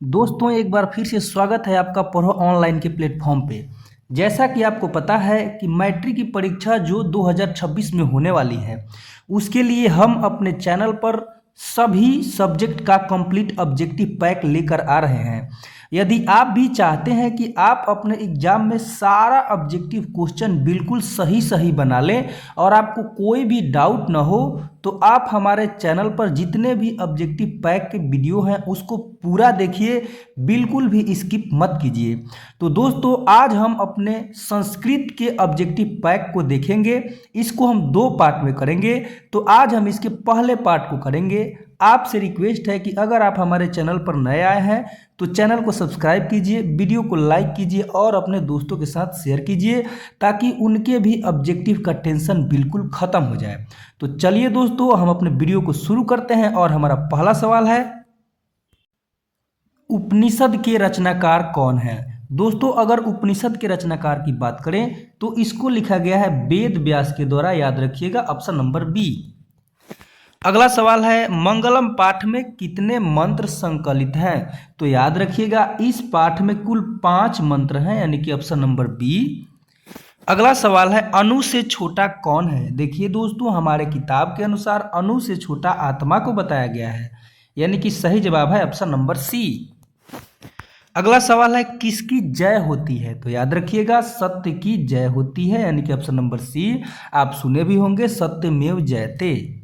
दोस्तों एक बार फिर से स्वागत है आपका पढ़ो ऑनलाइन के प्लेटफॉर्म पे। जैसा कि आपको पता है कि मैट्रिक की परीक्षा जो 2026 में होने वाली है, उसके लिए हम अपने चैनल पर सभी सब्जेक्ट का कंप्लीट ऑब्जेक्टिव पैक लेकर आ रहे हैं। यदि आप भी चाहते हैं कि आप अपने एग्जाम में सारा ऑब्जेक्टिव क्वेश्चन बिल्कुल सही सही बना लें और आपको कोई भी डाउट न हो, तो आप हमारे चैनल पर जितने भी ऑब्जेक्टिव पैक के वीडियो हैं उसको पूरा देखिए, बिल्कुल भी स्किप मत कीजिए। तो दोस्तों आज हम अपने संस्कृत के ऑब्जेक्टिव पैक को देखेंगे। इसको हम दो पार्ट में करेंगे। तो आज हम इसके पहले पार्ट को करेंगे। आपसे रिक्वेस्ट है कि अगर आप हमारे चैनल पर नए आए हैं तो चैनल को सब्सक्राइब कीजिए, वीडियो को लाइक कीजिए और अपने दोस्तों के साथ शेयर कीजिए ताकि उनके भी ऑब्जेक्टिव का टेंशन बिल्कुल ख़त्म हो जाए। तो चलिए दोस्तों हम अपने वीडियो को शुरू करते हैं और हमारा पहला सवाल है, उपनिषद के रचनाकार कौन है। दोस्तों अगर उपनिषद के रचनाकार की बात करें तो इसको लिखा गया है वेद व्यास के द्वारा। याद रखिएगा ऑप्शन नंबर बी। अगला सवाल है, मंगलम पाठ में कितने मंत्र संकलित हैं। तो याद रखिएगा इस पाठ में कुल 5 मंत्र हैं, यानी कि ऑप्शन नंबर बी। अगला सवाल है, अणु से छोटा कौन है। देखिए दोस्तों हमारे किताब के अनुसार अणु से छोटा आत्मा को बताया गया है, यानी कि सही जवाब है ऑप्शन नंबर सी। अगला सवाल है, किसकी जय होती है। तो याद रखिएगा सत्य की जय होती है, यानी कि ऑप्शन नंबर सी। आप सुने भी होंगे सत्यमेव जयते।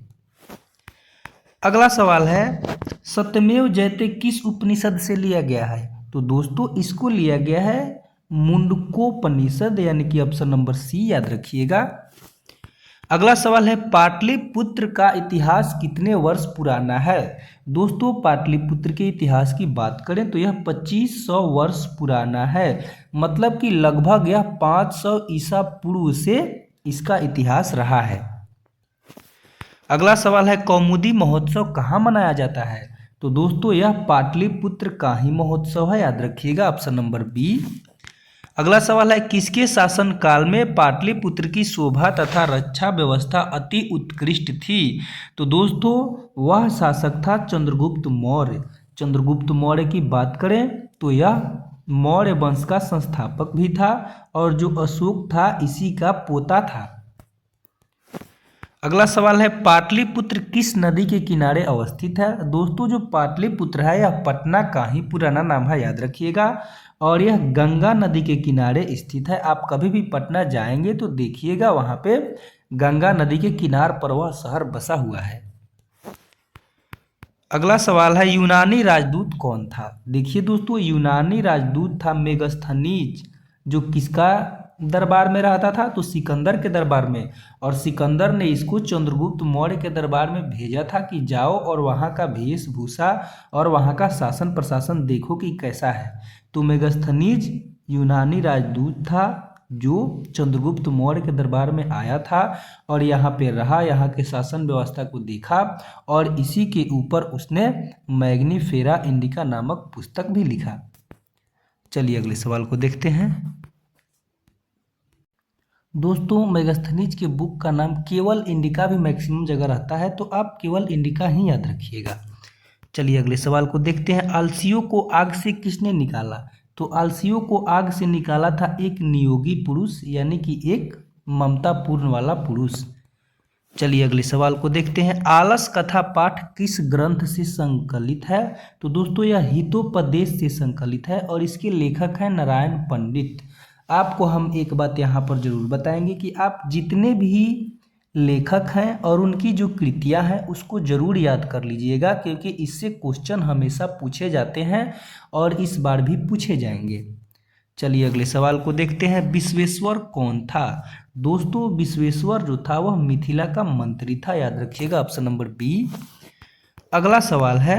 अगला सवाल है, सत्यमेव जयते किस उपनिषद से लिया गया है। तो दोस्तों इसको लिया गया है मुंडकोपनिषद, यानी कि ऑप्शन नंबर सी। याद रखिएगा। अगला सवाल है, पाटलिपुत्र का इतिहास कितने वर्ष पुराना है। दोस्तों पाटलिपुत्र के इतिहास की बात करें तो यह 2500 वर्ष पुराना है, मतलब कि लगभग यह 500 ईसा पूर्व से इसका इतिहास रहा है। अगला सवाल है, कौमुदी महोत्सव कहाँ मनाया जाता है। तो दोस्तों यह पाटलिपुत्र का ही महोत्सव है। याद रखिएगा ऑप्शन नंबर बी। अगला सवाल है, किसके शासन काल में पाटलिपुत्र की शोभा तथा रक्षा व्यवस्था अति उत्कृष्ट थी। तो दोस्तों वह शासक था चंद्रगुप्त मौर्य। चंद्रगुप्त मौर्य की बात करें तो यह मौर्य वंश का संस्थापक भी था और जो अशोक था इसी का पोता था। अगला सवाल है, पाटलिपुत्र किस नदी के किनारे अवस्थित है। दोस्तों जो पाटलिपुत्र है यह पटना का ही पुराना नाम है। याद रखिएगा। और यह गंगा नदी के किनारे स्थित है। आप कभी भी पटना जाएंगे तो देखिएगा वहां पे गंगा नदी के किनार पर वह शहर बसा हुआ है। अगला सवाल है, यूनानी राजदूत कौन था। देखिए दोस्तों यूनानी राजदूत था मेगस्थनीज, जो किसका दरबार में रहता था। तो सिकंदर के दरबार में। और सिकंदर ने इसको चंद्रगुप्त मौर्य के दरबार में भेजा था कि जाओ और वहाँ का वेशभूषा और वहाँ का शासन प्रशासन देखो कि कैसा है। तो मेगस्थनीज यूनानी राजदूत था जो चंद्रगुप्त मौर्य के दरबार में आया था और यहाँ पे रहा, यहाँ के शासन व्यवस्था को देखा और इसी के ऊपर उसने मैग्निफेरा इंडिका नामक पुस्तक भी लिखा। चलिए अगले सवाल को देखते हैं। दोस्तों मेगस्थनीज के बुक का नाम केवल इंडिका भी मैक्सिमम जगह रहता है, तो आप केवल इंडिका ही याद रखिएगा। चलिए अगले सवाल को देखते हैं। आलसियों को आग से किसने निकाला। तो आलसियों को आग से निकाला था एक नियोगी पुरुष, यानी कि एक ममतापूर्ण वाला पुरुष। चलिए अगले सवाल को देखते हैं। आलस कथा पाठ किस ग्रंथ से संकलित है। तो दोस्तों यह हितोपदेश से संकलित है और इसके लेखक हैं नारायण पंडित। आपको हम एक बात यहाँ पर जरूर बताएंगे कि आप जितने भी लेखक हैं और उनकी जो कृतियाँ हैं उसको जरूर याद कर लीजिएगा, क्योंकि इससे क्वेश्चन हमेशा पूछे जाते हैं और इस बार भी पूछे जाएंगे। चलिए अगले सवाल को देखते हैं। विश्वेश्वर कौन था। दोस्तों विश्वेश्वर जो था वह मिथिला का मंत्री था। याद रखिएगा ऑप्शन नंबर बी। अगला सवाल है,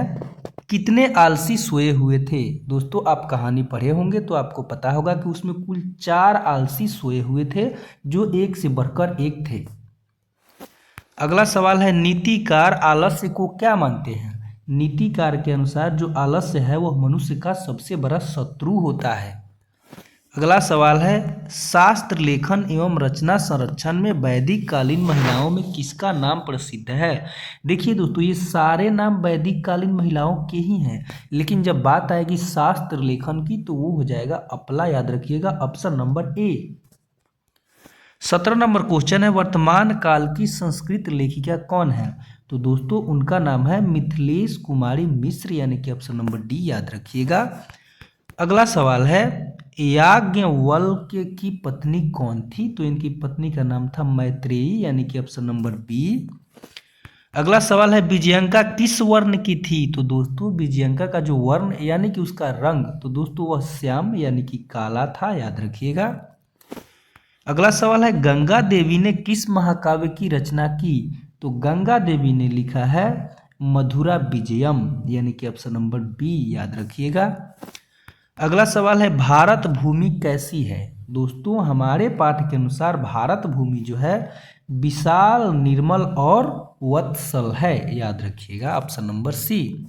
कितने आलसी सोए हुए थे। दोस्तों आप कहानी पढ़े होंगे तो आपको पता होगा कि उसमें कुल 4 आलसी सोए हुए थे जो एक से बढ़कर एक थे। अगला सवाल है, नीतिकार आलस्य को क्या मानते हैं। नीतिकार के अनुसार जो आलस्य है वह मनुष्य का सबसे बड़ा शत्रु होता है। अगला सवाल है शास्त्र लेखन एवं रचना संरक्षण में वैदिक कालीन महिलाओं में किसका नाम प्रसिद्ध है। देखिए दोस्तों, ये सारे नाम वैदिक कालीन महिलाओं के ही हैं, लेकिन जब बात आएगी शास्त्र लेखन की तो वो हो जाएगा अपला। याद रखिएगा option number A. 17 number question है वर्तमान काल की संस्कृत लेखिका कौन है। तो दोस्तों उनका नाम है मिथिलेश कुमारी मिश्र, यानी कि ऑप्शन नंबर डी याद रखिएगा। अगला सवाल है याज्ञवल्क्य की पत्नी कौन थी। तो इनकी पत्नी का नाम था मैत्रेयी, यानी कि ऑप्शन नंबर बी। अगला सवाल है विजयंका किस वर्ण की थी। तो दोस्तों विजयंका का जो वर्ण यानी कि उसका रंग, तो दोस्तों वह श्याम यानी कि काला था, याद रखिएगा। अगला सवाल है गंगा देवी ने किस महाकाव्य की रचना की। तो गंगा देवी ने लिखा है मधुरा विजयम, यानी कि ऑप्शन नंबर बी याद रखिएगा। अगला सवाल है भारत भूमि कैसी है। दोस्तों हमारे पाठ के अनुसार भारत भूमि जो है विशाल, निर्मल और वत्सल है, याद रखिएगा ऑप्शन नंबर सी।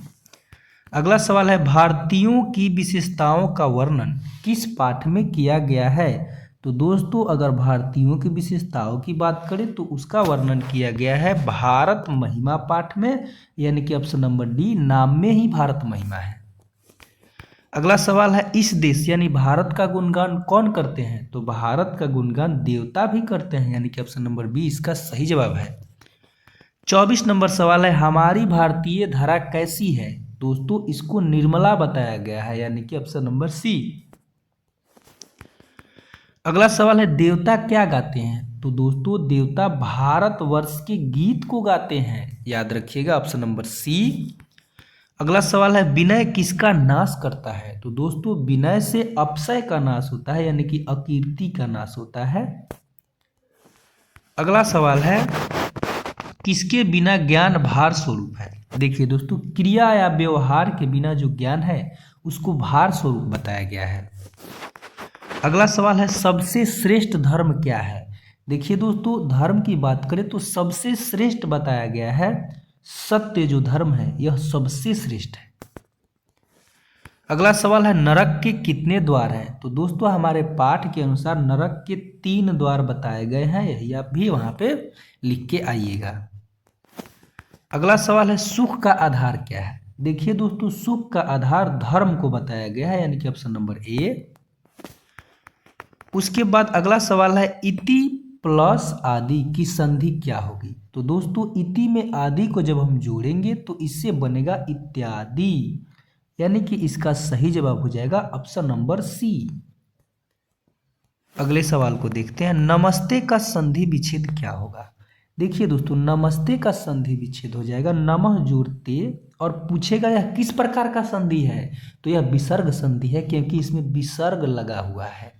अगला सवाल है भारतीयों की विशेषताओं का वर्णन किस पाठ में किया गया है। तो दोस्तों अगर भारतीयों की विशेषताओं की बात करें तो उसका वर्णन किया गया है भारत महिमा पाठ में, यानी कि ऑप्शन नंबर डी, नाम में ही भारत महिमा है। अगला सवाल है इस देश यानी भारत का गुणगान कौन करते हैं। तो भारत का गुणगान देवता भी करते हैं, यानी कि ऑप्शन नंबर बी इसका सही जवाब है। 24 नंबर सवाल है हमारी भारतीय धरा कैसी है। दोस्तों इसको निर्मला बताया गया है, यानी कि ऑप्शन नंबर सी। अगला सवाल है देवता क्या गाते हैं। तो दोस्तों देवता भारतवर्ष के गीत को गाते हैं, याद रखिएगा ऑप्शन नंबर सी। अगला सवाल है विनय किसका नाश करता है। तो दोस्तों विनय से अपशय का नाश होता है, यानी कि अकीर्ति का नाश होता है। अगला सवाल है किसके बिना ज्ञान भार स्वरूप है। देखिए दोस्तों क्रिया या व्यवहार के बिना जो ज्ञान है उसको भार स्वरूप बताया गया है। अगला सवाल है सबसे श्रेष्ठ धर्म क्या है। देखिए दोस्तों धर्म की बात करें तो सबसे श्रेष्ठ बताया गया है सत्य जो धर्म है यह सबसे श्रेष्ठ है। अगला सवाल है नरक के कितने द्वार हैं। तो दोस्तों हमारे पाठ के अनुसार नरक के 3 द्वार बताए गए हैं, यही आप भी वहां पे लिख के आइएगा। अगला सवाल है सुख का आधार क्या है। देखिए दोस्तों सुख का आधार धर्म को बताया गया है, यानी कि ऑप्शन नंबर ए। उसके बाद अगला सवाल है इति प्लस आदि की संधि क्या होगी। तो दोस्तों इति में आदि को जब हम जोड़ेंगे तो इससे बनेगा इत्यादि, यानी कि इसका सही जवाब हो जाएगा ऑप्शन नंबर सी। अगले सवाल को देखते हैं नमस्ते का संधि विच्छेद क्या होगा। देखिए दोस्तों नमस्ते का संधि विच्छेद हो जाएगा नमः जोड़ते, और पूछेगा यह किस प्रकार का संधि है। तो यह विसर्ग संधि है, क्योंकि इसमें विसर्ग लगा हुआ है।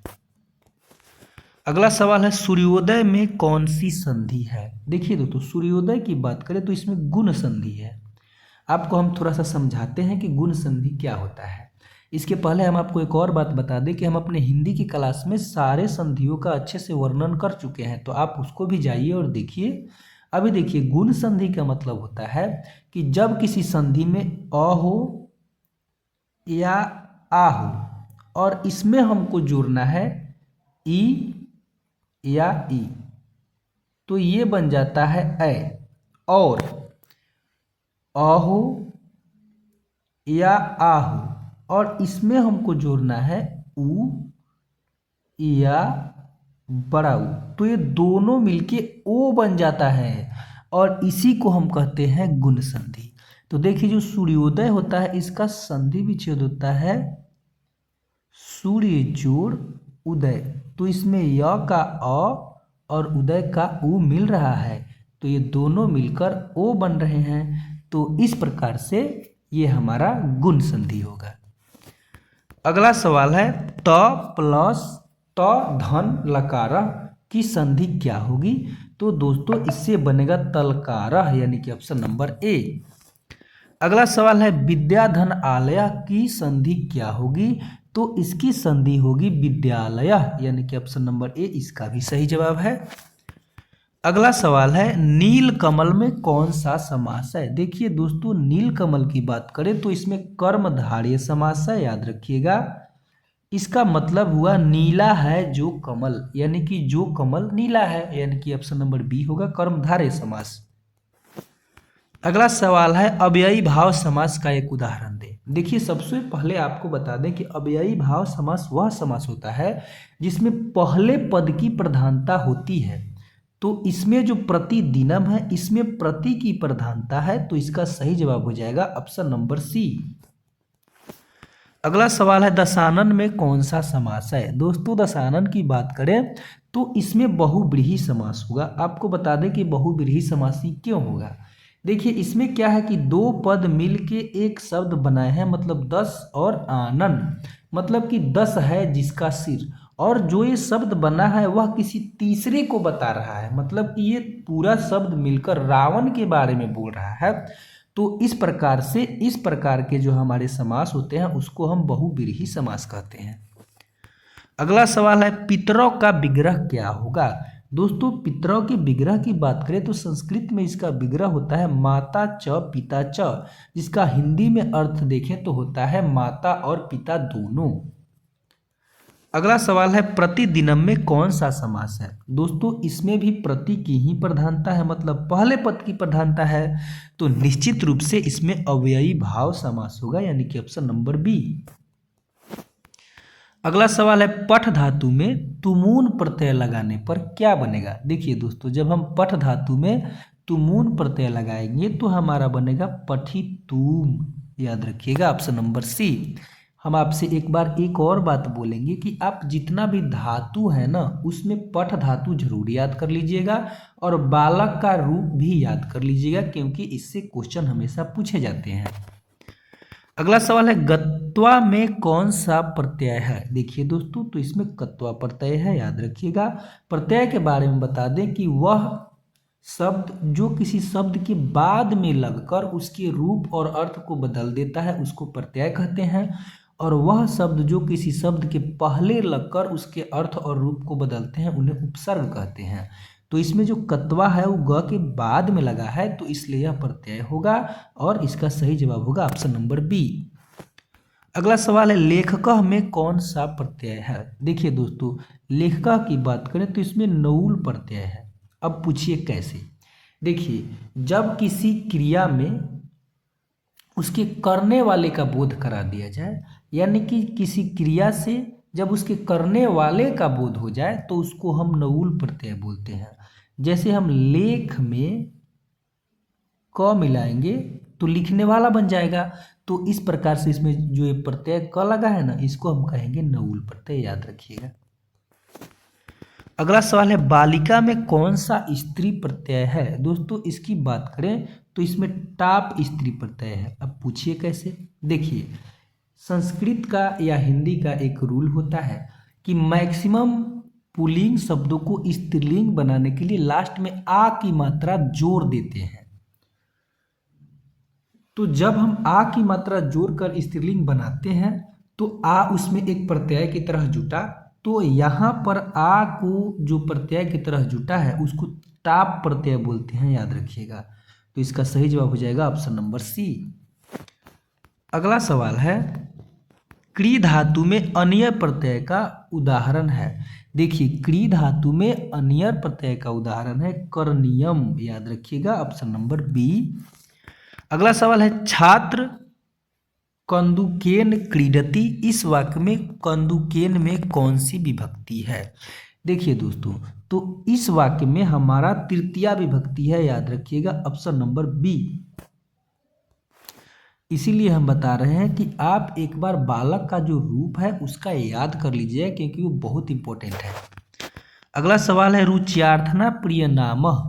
अगला सवाल है सूर्योदय में कौन सी संधि है। देखिए दोस्तों सूर्योदय की बात करें तो इसमें गुण संधि है। आपको हम थोड़ा सा समझाते हैं कि गुण संधि क्या होता है। इसके पहले हम आपको एक और बात बता दें कि हम अपने हिंदी की क्लास में सारे संधियों का अच्छे से वर्णन कर चुके हैं, तो आप उसको भी जाइए और देखिए। अभी देखिए गुण संधि का मतलब होता है कि जब किसी संधि में अ हो या आ हो और इसमें हमको जोड़ना है ई या ई, तो ये बन जाता है ऐ। और अ हो या आ हो और इसमें हमको जोड़ना है उ या बड़ा उ, तो ये दोनों मिलके ओ बन जाता है, और इसी को हम कहते हैं गुण संधि। तो देखिए जो सूर्योदय होता है इसका संधि विच्छेद होता है सूर्य जोड़ उदय, तो इसमें य का अ और उदय का उ मिल रहा है, तो ये दोनों मिलकर ओ बन रहे हैं। तो इस प्रकार से ये हमारा गुण संधि होगा। अगला सवाल है त प्लस त धन लकारः की संधि क्या होगी। तो दोस्तों इससे बनेगा तलकारः, यानी कि ऑप्शन नंबर ए। अगला सवाल है विद्याधन आलय की संधि क्या होगी। तो इसकी संधि होगी विद्यालय, यानी कि ऑप्शन नंबर ए इसका भी सही जवाब है। अगला सवाल है नील कमल में कौन सा समास है। देखिए दोस्तों नील कमल की बात करें तो इसमें कर्मधारय समास है, याद रखिएगा। इसका मतलब हुआ नीला है जो कमल, यानी कि जो कमल नीला है, यानी कि ऑप्शन नंबर बी होगा कर्मधारय समास। अगला सवाल है अव्ययी भाव समास का एक उदाहरण दे। देखिए सबसे पहले आपको बता दें कि अव्ययी भाव समास वह समास होता है जिसमें पहले पद की प्रधानता होती है। तो इसमें जो प्रतिदिनम है इसमें प्रति की प्रधानता है, तो इसका सही जवाब हो जाएगा ऑप्शन नंबर सी। अगला सवाल है दशानन में कौन सा समास है। दोस्तों दशानन की बात करें तो इसमें बहुव्रीहि समास होगा। आपको बता दें कि बहुव्रीहि समास ही क्यों होगा। देखिए इसमें क्या है कि दो पद मिलके एक शब्द बनाए हैं, मतलब दस और आनन, मतलब कि 10 है जिसका सिर, और जो ये शब्द बना है वह किसी तीसरे को बता रहा है, मतलब कि ये पूरा शब्द मिलकर रावण के बारे में बोल रहा है। तो इस प्रकार से इस प्रकार के जो हमारे समास होते हैं उसको हम बहुव्रीहि समास कहते हैं। अगला सवाल है पितरों का विग्रह क्या होगा। दोस्तों पितरों के विग्रह की बात करें तो संस्कृत में इसका विग्रह होता है माता च पिता च, जिसका हिंदी में अर्थ देखें तो होता है माता और पिता दोनों। अगला सवाल है प्रतिदिनम में कौन सा समास है। दोस्तों इसमें भी प्रति की ही प्रधानता है, मतलब पहले पद की प्रधानता है, तो निश्चित रूप से इसमें अव्ययी भाव समास होगा, यानी कि ऑप्शन नंबर बी। अगला सवाल है पठ धातु में तुमून प्रत्यय लगाने पर क्या बनेगा। देखिए दोस्तों जब हम पठ धातु में तुमून प्रत्यय लगाएंगे तो हमारा बनेगा पठितूम, याद रखिएगा ऑप्शन नंबर सी। हम आपसे एक बार एक और बात बोलेंगे कि आप जितना भी धातु है ना उसमें पठ धातु जरूर याद कर लीजिएगा और बालक का रूप भी याद कर लीजिएगा, क्योंकि इससे क्वेश्चन हमेशा पूछे जाते हैं। अगला सवाल है गत्वा में कौन सा प्रत्यय है। देखिए दोस्तों तो इसमें कत्वा प्रत्यय है, याद रखिएगा। प्रत्यय के बारे में बता दें कि वह शब्द जो किसी शब्द के बाद में लगकर उसके रूप और अर्थ को बदल देता है उसको प्रत्यय कहते हैं, और वह शब्द जो किसी शब्द के पहले लगकर उसके अर्थ और रूप को बदलते हैं उन्हें उपसर्ग कहते हैं। तो इसमें जो कत्वा है वो ग के बाद में लगा है, तो इसलिए यह प्रत्यय होगा और इसका सही जवाब होगा ऑप्शन नंबर बी। अगला सवाल है लेखकः में कौन सा प्रत्यय है। देखिए दोस्तों लेखकः की बात करें तो इसमें नऊल प्रत्यय है। अब पूछिए कैसे। देखिए जब किसी क्रिया में उसके करने वाले का बोध करा दिया जाए, यानी कि किसी क्रिया से जब उसके करने वाले का बोध हो जाए तो उसको हम नऊल प्रत्यय बोलते हैं। जैसे हम लेख में क मिलाएंगे तो लिखने वाला बन जाएगा, तो इस प्रकार से इसमें जो ये प्रत्यय क लगा है ना इसको हम कहेंगे नऊल प्रत्यय, याद रखिएगा। अगला सवाल है बालिका में कौन सा स्त्री प्रत्यय है। दोस्तों इसकी बात करें तो इसमें टाप स्त्री प्रत्यय है। अब पूछिए कैसे। देखिए संस्कृत का या हिंदी का एक रूल होता है कि मैक्सिमम पुल्लिंग शब्दों को स्त्रीलिंग बनाने के लिए लास्ट में आ की मात्रा जोड़ देते हैं। तो जब हम आ की मात्रा जोड़कर स्त्रीलिंग बनाते हैं तो आ उसमें एक प्रत्यय की तरह जुटा, तो यहाँ पर आ को जो प्रत्यय की तरह जुटा है उसको टाप प्रत्यय बोलते हैं, याद रखिएगा। तो इसका सही जवाब हो जाएगा ऑप्शन नंबर सी। अगला सवाल है क्री धातु में अन्य प्रत्यय का उदाहरण है। देखिए क्री धातु में अन्य प्रत्यय का उदाहरण है करनियम, याद रखिएगा ऑप्शन नंबर बी। अगला सवाल है छात्र कंदुकेन क्रीडति, इस वाक्य में कंदुकेन में कौन सी विभक्ति है। देखिए दोस्तों तो इस वाक्य में हमारा तृतीया विभक्ति है, याद रखिएगा ऑप्शन नंबर बी। इसीलिए हम बता रहे हैं कि आप एक बार बालक का जो रूप है उसका याद कर लीजिए, क्योंकि वो बहुत इंपॉर्टेंट है। अगला सवाल है रुच्यार्थना प्रियनामः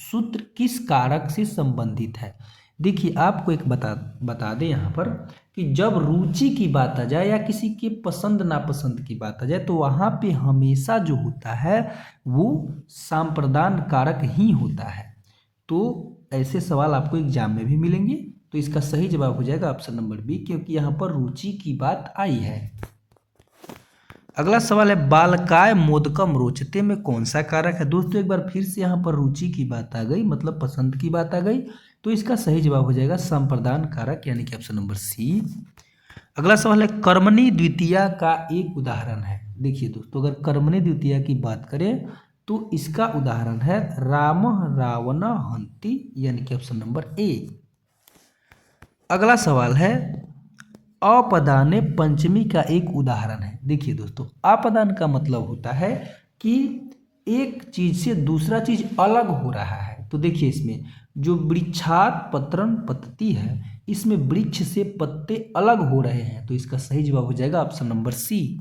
सूत्र किस कारक से संबंधित है। देखिए आपको एक बता दें यहाँ पर कि जब रुचि की बात आ जाए या किसी के पसंद नापसंद की बात आ जाए तो वहाँ पे हमेशा जो होता है वो सांप्रदान कारक ही होता है। तो ऐसे सवाल आपको एग्जाम में भी मिलेंगे, तो इसका सही जवाब हो जाएगा ऑप्शन नंबर बी, क्योंकि यहाँ पर रुचि की बात आई है। अगला सवाल है बालकाय मोदकम रोचते में कौन सा कारक है। दोस्तों एक बार फिर से यहाँ पर रुचि की बात आ गई, मतलब पसंद की बात आ गई, तो इसका सही जवाब हो जाएगा संप्रदान कारक, यानी कि ऑप्शन नंबर सी। अगला सवाल है कर्मणि द्वितीया का एक उदाहरण है। देखिए दोस्तों, अगर कर्मणि द्वितीया की बात करें तो इसका उदाहरण है राम रावण हंति, यानी कि ऑप्शन नंबर ए। अगला सवाल है अपदाने पंचमी का एक उदाहरण है। देखिए दोस्तों, अपदान का मतलब होता है कि एक चीज से दूसरा चीज अलग हो रहा है। तो देखिए इसमें जो वृक्षात पत्रन पतती है, इसमें वृक्ष से पत्ते अलग हो रहे हैं, तो इसका सही जवाब हो जाएगा ऑप्शन नंबर सी।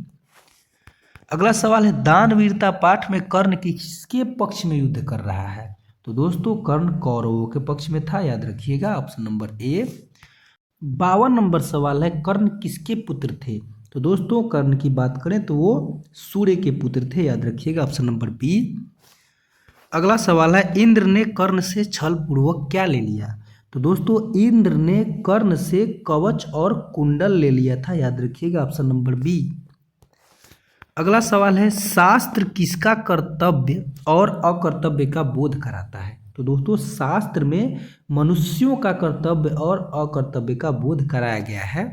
अगला सवाल है दानवीरता पाठ में कर्ण किसके पक्ष में युद्ध कर रहा है। तो दोस्तों कर्ण कौरवों के पक्ष में था, याद रखिएगा ऑप्शन नंबर ए। 52 नंबर सवाल है कर्ण किसके पुत्र थे। तो दोस्तों कर्ण की बात करें तो वो सूर्य के पुत्र थे, याद रखिएगा ऑप्शन नंबर बी। अगला सवाल है इंद्र ने कर्ण से छल पूर्वक क्या ले लिया। तो दोस्तों इंद्र ने कर्ण से कवच और कुंडल ले लिया था, याद रखिएगा ऑप्शन नंबर बी। अगला सवाल है शास्त्र किसका कर्तव्य और अकर्तव्य का बोध कराता है। तो दोस्तों शास्त्र में मनुष्यों का कर्तव्य और अकर्तव्य का बोध कराया गया है।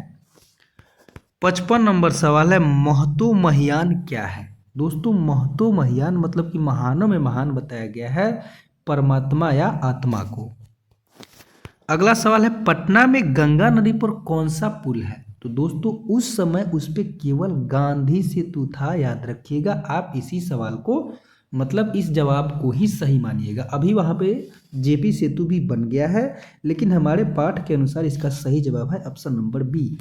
55 नंबर सवाल है महतो महियान क्या है। दोस्तों महतो महियान मतलब कि महानों में महान बताया गया है परमात्मा या आत्मा को। अगला सवाल है पटना में गंगा नदी पर कौन सा पुल है। तो दोस्तों उस समय उस पर केवल गांधी सेतु था, याद रखिएगा। आप इसी सवाल को मतलब इस जवाब को ही सही मानिएगा। अभी वहाँ पे जेपी सेतु भी बन गया है, लेकिन हमारे पाठ के अनुसार इसका सही जवाब है ऑप्शन नंबर बी।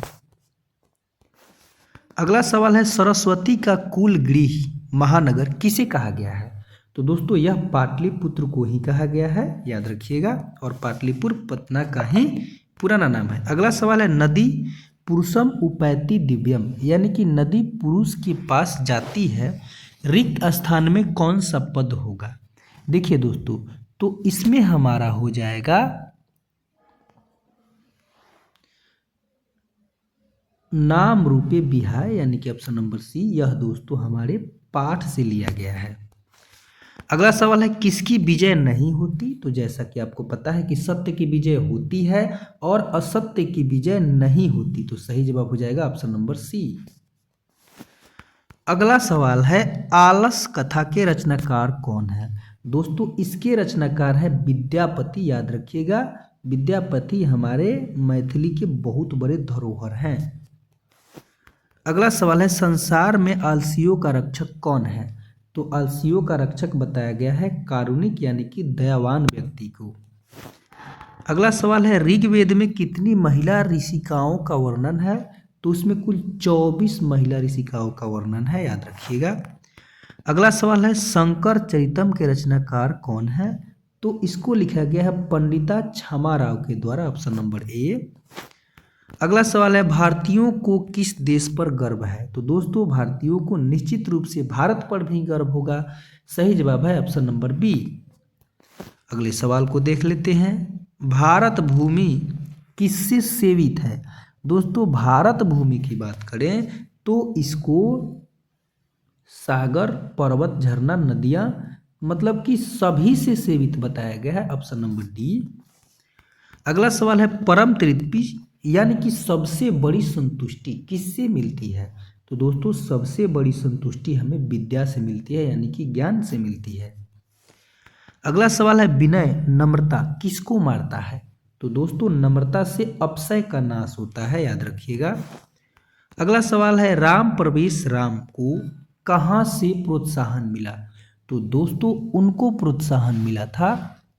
अगला सवाल है सरस्वती का कुल गृह महानगर किसे कहा गया है। तो दोस्तों यह पाटलिपुत्र को ही कहा गया है, याद रखिएगा, और पाटलिपुत्र पटना का ही पुराना नाम है। अगला सवाल है नदी पुरुषम उपैति दिव्यम, यानी कि नदी पुरुष के पास जाती है, रिक्त स्थान में कौन सा पद होगा। देखिए दोस्तों तो इसमें हमारा हो जाएगा नाम रूपे विहाय, यानी कि ऑप्शन नंबर सी। यह दोस्तों हमारे पाठ से लिया गया है। अगला सवाल है किसकी विजय नहीं होती। तो जैसा कि आपको पता है कि सत्य की विजय होती है और असत्य की विजय नहीं होती, तो सही जवाब हो जाएगा ऑप्शन नंबर सी। अगला सवाल है आलस कथा के रचनाकार कौन है। दोस्तों इसके रचनाकार है विद्यापति, याद रखिएगा। विद्यापति हमारे मैथिली के बहुत बड़े धरोहर हैं। अगला सवाल है संसार में आलसियों का रक्षक कौन है। तो आलसियों का रक्षक बताया गया है कारुणिक, यानी कि दयावान व्यक्ति को। अगला सवाल है ऋग्वेद में कितनी महिला ऋषिकाओं का वर्णन है। तो उसमें कुल 24 महिला ऋषिकाओं का वर्णन है, याद रखिएगा। अगला सवाल है शंकर चरितम के रचनाकार कौन है। तो इसको लिखा गया है पंडिता क्षमा राव के द्वारा, ऑप्शन नंबर ए। अगला सवाल है भारतीयों को किस देश पर गर्व है। तो दोस्तों भारतीयों को निश्चित रूप से भारत पर भी गर्व होगा, सही जवाब है ऑप्शन नंबर बी। अगले सवाल को देख लेते हैं भारत भूमि किससे सेवित है। दोस्तों भारत भूमि की बात करें तो इसको सागर पर्वत झरना नदियां मतलब कि सभी से सेवित बताया गया है, ऑप्शन नंबर डी। अगला सवाल है परम तृप्ति यानी कि सबसे बड़ी संतुष्टि किससे मिलती है। तो दोस्तों सबसे बड़ी संतुष्टि हमें विद्या से मिलती है, यानी कि ज्ञान से मिलती है। अगला सवाल है विनय नम्रता किसको मारता है। तो दोस्तों नम्रता से अपशय का नाश होता है, याद रखिएगा। अगला सवाल है राम प्रवेश राम को कहाँ से प्रोत्साहन मिला। तो दोस्तों उनको प्रोत्साहन मिला था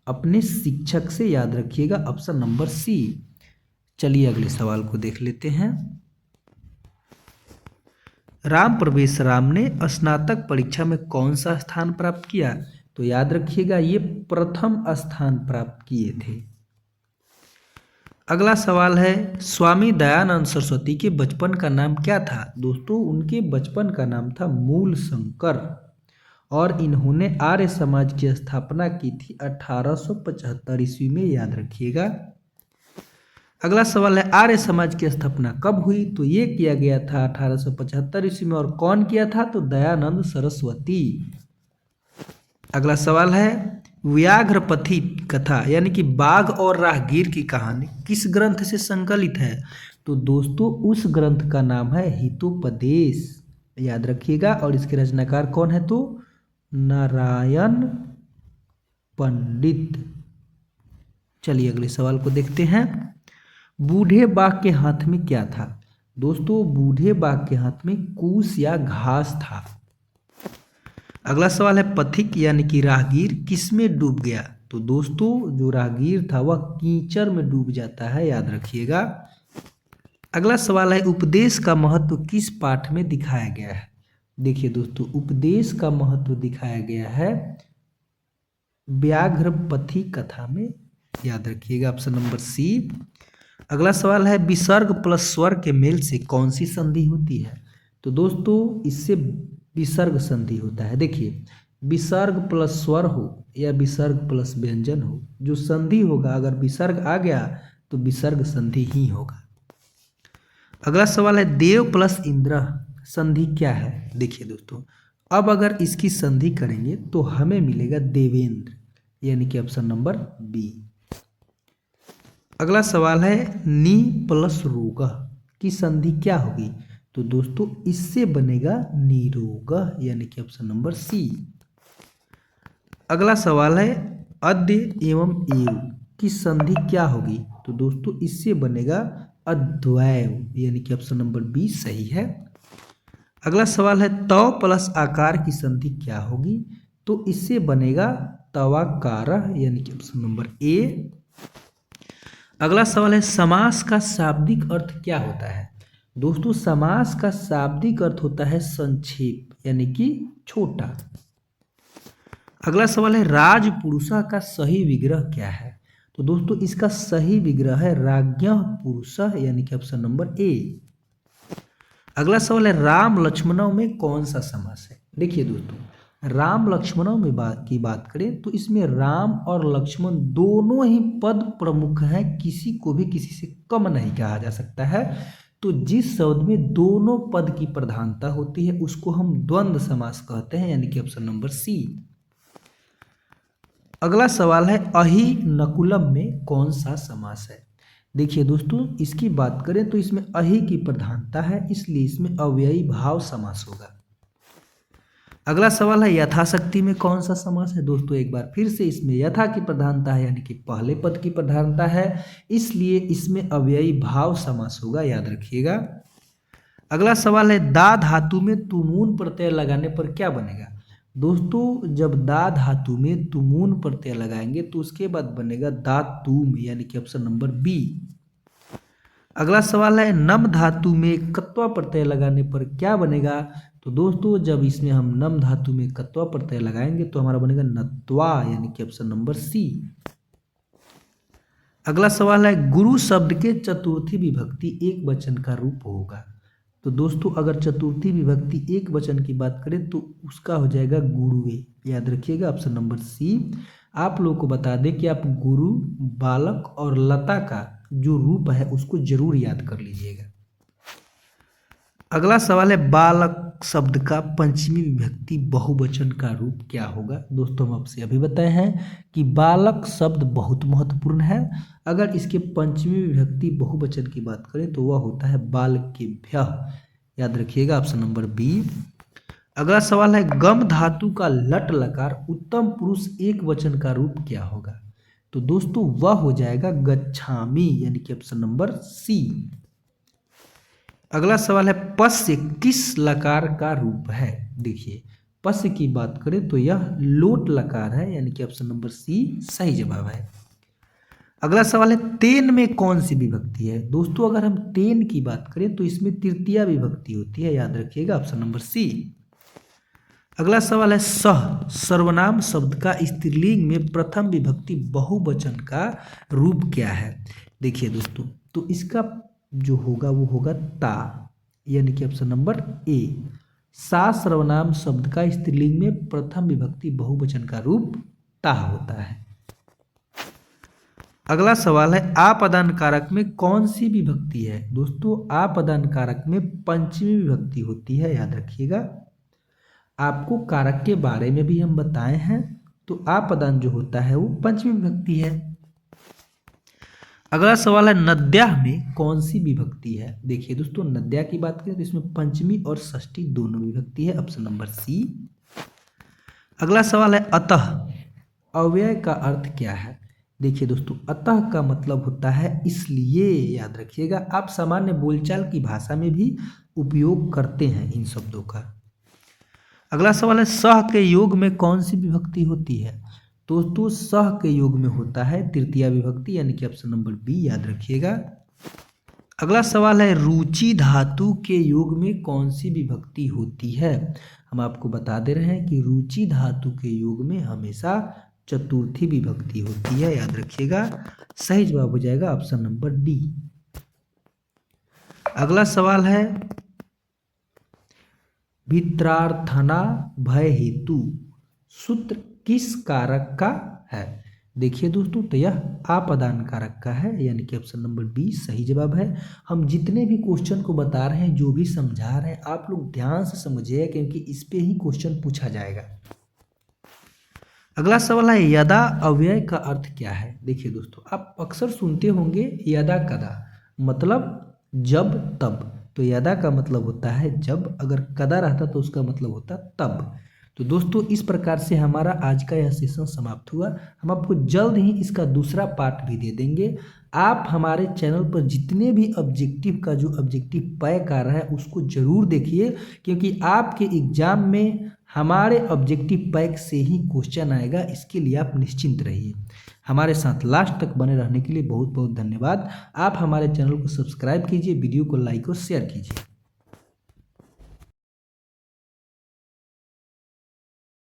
अपने शिक्षक से, याद रखिएगा ऑप्शन नंबर सी। चलिए अगले सवाल को देख लेते हैं। राम प्रवेश राम ने स्नातक परीक्षा में कौन सा स्थान प्राप्त किया। तो याद रखिएगा ये प्रथम स्थान प्राप्त किए थे। अगला सवाल है स्वामी दयानंद सरस्वती के बचपन का नाम क्या था। दोस्तों उनके बचपन का नाम था मूल शंकर और इन्होंने आर्य समाज की स्थापना की थी 1875 ईस्वी में, याद रखिएगा। अगला सवाल है आर्य समाज की स्थापना कब हुई। तो ये किया गया था 1875 ईस्वी में, और कौन किया था। तो दयानंद सरस्वती। अगला सवाल है व्याघ्रपथी कथा यानी कि बाघ और राहगीर की कहानी किस ग्रंथ से संकलित है। तो दोस्तों उस ग्रंथ का नाम है हितोपदेश, याद रखिएगा। और इसके रचनाकार कौन है? तो नारायण पंडित। चलिए अगले सवाल को देखते हैं। बूढ़े बाघ के हाथ में क्या था? दोस्तों बूढ़े बाघ के हाथ में कूस या घास था। अगला सवाल है पथिक यानी कि राहगीर किसमें डूब गया? तो दोस्तों जो राहगीर था वह कीचड़ में डूब जाता है, याद रखिएगा। अगला सवाल है उपदेश का महत्व किस पाठ में दिखाया गया है? देखिए दोस्तों उपदेश का महत्व दिखाया गया है व्याघ्रपथी कथा में, याद रखिएगा, ऑप्शन नंबर सी। अगला सवाल है विसर्ग प्लस स्वर के मेल से कौन सी संधि होती है? तो दोस्तों इससे विसर्ग संधि होता है। देखिए विसर्ग प्लस स्वर हो या विसर्ग प्लस व्यंजन हो, जो संधि होगा अगर विसर्ग आ गया तो विसर्ग संधि ही होगा। अगला सवाल है देव प्लस इंद्र संधि क्या है? देखिए दोस्तों अब अगर इसकी संधि करेंगे तो हमें मिलेगा देवेंद्र, यानी कि ऑप्शन नंबर बी। अगला सवाल है नी प्लस रोग की संधि क्या होगी? तो दोस्तों इससे बनेगा निरोग, यानी कि ऑप्शन नंबर सी। अगला सवाल है अद्य एवं एव की संधि क्या होगी? तो दोस्तों इससे बनेगा अद्वैव, यानी कि ऑप्शन नंबर बी सही है। अगला सवाल है तव प्लस आकार की संधि क्या होगी? तो इससे बनेगा तवाकार, यानी कि ऑप्शन नंबर ए। अगला सवाल है समास का शाब्दिक अर्थ क्या होता है? दोस्तों समास का शाब्दिक अर्थ होता है संक्षेप, यानी कि छोटा। अगला सवाल है राजपुरुषा का सही विग्रह क्या है? तो दोस्तों इसका सही विग्रह है राज्ञः पुरुषः, यानी कि ऑप्शन नंबर ए। अगला सवाल है राम लक्ष्मणों में कौन सा समास है? देखिए दोस्तों राम लक्ष्मणों में की बात करें तो इसमें राम और लक्ष्मण दोनों ही पद प्रमुख हैं, किसी को भी किसी से कम नहीं कहा जा सकता है। तो जिस शब्द में दोनों पद की प्रधानता होती है उसको हम द्वंद्व समास कहते हैं, यानी कि ऑप्शन नंबर सी। अगला सवाल है अहि नकुलम में कौन सा समास है? देखिए दोस्तों इसकी बात करें तो इसमें अहि की प्रधानता है, इसलिए इसमें अव्ययी भाव समास होगा। अगला सवाल है यथाशक्ति में कौन सा समास है? दोस्तों एक बार फिर से इसमें यथा की प्रधानता है, यानी कि पहले पद की प्रधानता है, इसलिए इसमें अव्ययी भाव समास होगा, याद रखिएगा। अगला सवाल है दा धातु में तुमून प्रत्यय लगाने पर क्या बनेगा? दोस्तों जब दा धातु में तुमून प्रत्यय लगाएंगे तो उसके बाद बनेगा दातुम, यानी कि ऑप्शन नंबर बी। अगला सवाल है नम धातु में कत्वा प्रत्यय लगाने पर क्या बनेगा? तो दोस्तों जब इसमें हम नम धातु में कत्वा प्रत्यय लगाएंगे तो हमारा बनेगा नत्वा, यानी कि ऑप्शन नंबर सी। अगला सवाल है गुरु शब्द के चतुर्थी विभक्ति एक वचन का रूप होगा। तो दोस्तों अगर चतुर्थी विभक्ति एक वचन की बात करें तो उसका हो जाएगा गुरुवे, याद रखिएगा, ऑप्शन नंबर सी। आप लोगों को बता दें कि आप गुरु, बालक और लता का जो रूप है उसको जरूर याद कर लीजिएगा। अगला सवाल है बालक शब्द का पंचमी विभक्ति बहुवचन का रूप क्या होगा? दोस्तों हम आपसे अभी बताए हैं कि बालक शब्द बहुत महत्वपूर्ण है। अगर इसके पंचमी विभक्ति बहुवचन की बात करें तो वह होता है बालकेभ्यः, याद रखिएगा, ऑप्शन नंबर बी। अगला सवाल है गम धातु का लट लकार उत्तम पुरुष एक वचन का रूप क्या होगा? तो दोस्तों वह हो जाएगा गच्छामि, यानी कि ऑप्शन नंबर सी। अगला सवाल है पस्य किस लकार का रूप है? देखिए पस्य की बात करें तो यह लोट लकार है, यानी कि ऑप्शन नंबर सी सही जवाब है। अगला सवाल है तेन में कौन सी विभक्ति है? दोस्तों अगर हम तेन की बात करें तो इसमें तृतीया विभक्ति होती है, याद रखिएगा, ऑप्शन नंबर सी। अगला सवाल है सह सर्वनाम शब्द का स्त्रीलिंग में प्रथम विभक्ति बहुवचन का रूप क्या है? देखिए दोस्तों तो इसका जो होगा वो होगा ता, यानी कि ऑप्शन नंबर ए। सा सर्वनाम शब्द का स्त्रीलिंग में प्रथम विभक्ति बहुवचन का रूप ता होता है। अगला सवाल है आपदान कारक में कौन सी विभक्ति है? दोस्तों आपदान कारक में पंचमी विभक्ति होती है, याद रखिएगा। आपको कारक के बारे में भी हम बताए हैं, तो आपदान जो होता है वो पंचमी विभक्ति है। अगला सवाल है नद्याः में कौन सी विभक्ति है। देखिए दोस्तों, नद्याः की बात करें तो इसमें पंचमी और षष्ठी दोनों विभक्ति है, ऑप्शन नंबर सी। अगला सवाल है अतः अव्यय का अर्थ क्या है। देखिए दोस्तों, अतः का मतलब होता है इसलिए, याद रखिएगा। आप सामान्य बोलचाल की भाषा में भी उपयोग करते हैं इन शब्दों का। अगला सवाल है सह के योग में कौन सी विभक्ति होती है। दोस्तों, सह के योग में होता है तृतीया विभक्ति, यानी कि ऑप्शन नंबर बी, याद रखिएगा। अगला सवाल है रुचि धातु के योग में कौन सी विभक्ति होती है। हम आपको बता दे रहे हैं कि रुचि धातु के योग में हमेशा चतुर्थी विभक्ति होती है, याद रखिएगा। सही जवाब हो जाएगा ऑप्शन नंबर डी। अगला सवाल है वित्रार्थना भय हेतु सूत्र किस कारक का है। देखिए दोस्तों, तो यह आपादान कारक का है, यानी कि ऑप्शन नंबर बी सही जवाब है। हम जितने भी क्वेश्चन को बता रहे हैं, जो भी समझा रहे हैं, आप लोग ध्यान से समझिए, क्योंकि इस पे ही क्वेश्चन पूछा जाएगा। अगला सवाल है यदा अव्यय का अर्थ क्या है। देखिए दोस्तों, आप अक्सर सुनते होंगे यदा कदा, मतलब जब तब। तो यदा का मतलब होता है जब, अगर कदा रहता तो उसका मतलब होता तब। तो दोस्तों, इस प्रकार से हमारा आज का यह सेशन समाप्त हुआ। हम आपको जल्द ही इसका दूसरा पार्ट भी दे देंगे। आप हमारे चैनल पर जितने भी ऑब्जेक्टिव का जो ऑब्जेक्टिव पैक आ रहा है उसको जरूर देखिए, क्योंकि आपके एग्जाम में हमारे ऑब्जेक्टिव पैक से ही क्वेश्चन आएगा। इसके लिए आप निश्चिंत रहिए। हमारे साथ लास्ट तक बने रहने के लिए बहुत बहुत धन्यवाद। आप हमारे चैनल को सब्सक्राइब कीजिए, वीडियो को लाइक और शेयर कीजिए।